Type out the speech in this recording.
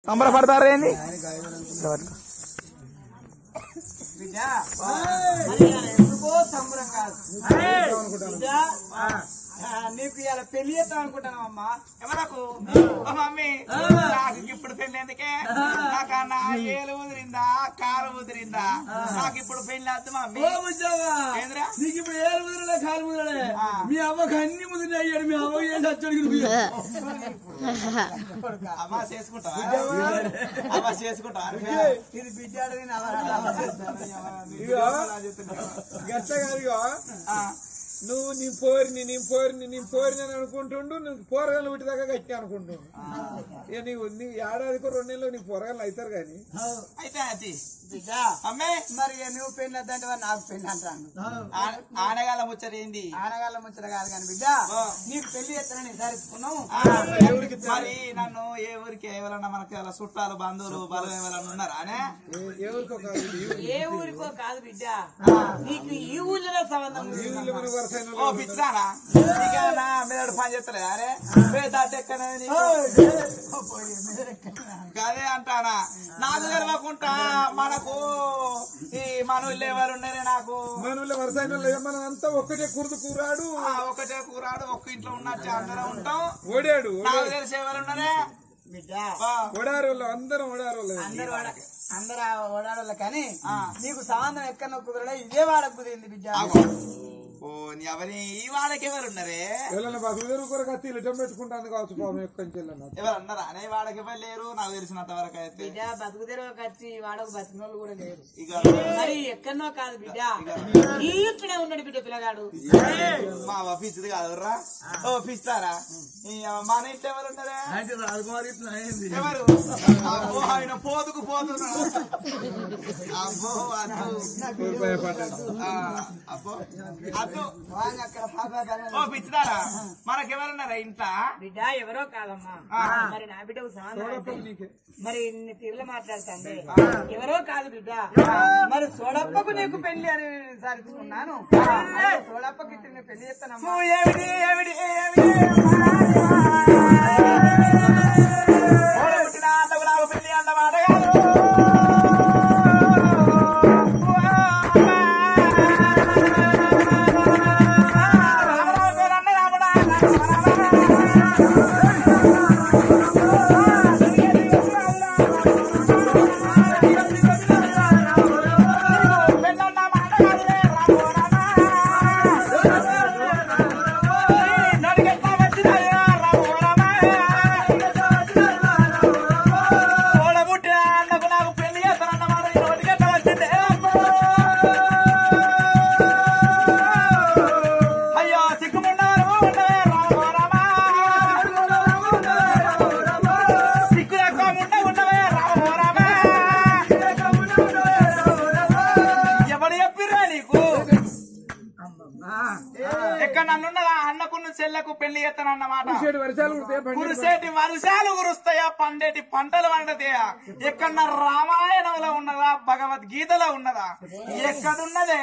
సంబరపడతారేంది ఎందుకో సంబరం కాదు నీకు ఇలా పెళ్లి చేద్దాం అనుకుంటాను అమ్మా ఎవరకు మమ్మీ నాకు ఇప్పుడు పెళ్లి ఎందుకే నాకు నా ఏలు ముదిరిందా కాలు ముదిరిందా నాకు ఇప్పుడు పెళ్లి వద్దు మమ్మీ నీకు ఇప్పుడు ఏలు ముదిరలే కాలు ముదిరలే మీ అవ్వకు అన్ని ముదిరి అయ్యాడు మీ అవ్వ ఏం వచ్చాడు అమ్మా చేసుకుంటావా అమ్మా చేసుకుంటా ఇది బిడ్డాడు నువ్వు నీ పోరిని అనుకుంటుండు నువ్వు పోరగాళ్ళు వీటిదాకా గట్టి అనుకుంటుండు ఇక నీవు నీ ఏడాదికి 2 నెలలు నీకు పోరగాళ్ళు అవుతారు కానీ అయితే అది అమ్మే మరి నువ్వు పెళ్లి వద్దంటే నాకు పెళ్లి అంటాను ఆనగాల ముచ్చరేంది ఆనగాళ్ళ ముచ్చట కాదు కానీ బిడ్డ నీకు పెళ్లి చేస్తానని నిర్ధారించుకున్నావు మరి నన్ను ఏ ఊరికి ఎవరన్నా మనకి అలా చుట్టాలు బంధువులు బలం ఎవరన్నా ఉన్నారా అనే ఏ ఊరికో కాదు బిడ్డ నీకు ఈ ఊళ్ళో సంబంధం ఓ పిచ్చిరానా మీరు పని చేస్తలేదు అరే అదే అంటానా నాకు తెలవకుండా మనకు ఈ మనవుళ్ళు ఎవరు ఉన్నారే నాకు మనవుళ్ళ వరసైన మనం అంతా ఒకటే కూరాడు ఒక్క ఇంట్లో ఉన్నట్టు అందరం ఉంటాం ఓడాడు నాకు తెలిసి ఎవరు ఉన్నారే బిడ్డ ఓడారు అందరం ఓడారు అందరు ఓడాడోళ్ళ కానీ నీకు సంబంధం ఎక్కడ కుదరడా ఇదే వాడకు కుదిరింది బిడ్డ ఓ నీ అవని ఈ వాడకి ఎవరు ఉన్నారే ఎవరన్నా బతుకుదేరు కొరకు తిలటం పెట్టుకుంటాను కావచ్చు పాపం ఎక్కడి ఎవరు అన్నారా అనే వాడకి ఎవరు లేరు నాకు తెలిసినంత వరకు అయితే బిడ్డ బతుకుదేరు ఖర్చు వాడకు బతికినోళ్ళు కూడా లేరు ఇక మరి ఎక్కడనో కాదు బిడ్డ ఇక్కడే ఉన్నాడు బిడ్డ పిల్లగాడు మా ఆఫీస్ది కాదురా ఓ పిస్తారా మన ఇంట్లో ఎవరు ఉన్నారా ఎవరు అబ్బో ఆయన పోతుకు పోతున్నాడు అబ్బో అబ్బో ఓ పిచ్చిదారా మనకెవరున్నారా ఇంట్లో బిడ్డ ఎవరో కాదమ్మా మరి నా బిడ్డకు సాంద్రం మరి ఇన్ని తీరులో మాట్లాడుతాండి ఎవరో కాదు బిడ్డ మరి సోడప్పకు నీకు పెళ్లి అని సాధించుకున్నాను సోడప్పకి పెళ్లి చేస్తానమ్మా పెళ్లి అన్నమాట కాదు చెల్లకు పెళ్లి చేస్తానన్నమాట కురిసేటి వర్షాలు కురుస్తాయా పండేటి పంటలు పండుతాయా ఎక్కడన్నా రామాయణంలో ఉన్నదా భగవద్గీతలో ఉన్నదా ఎక్కడున్నదే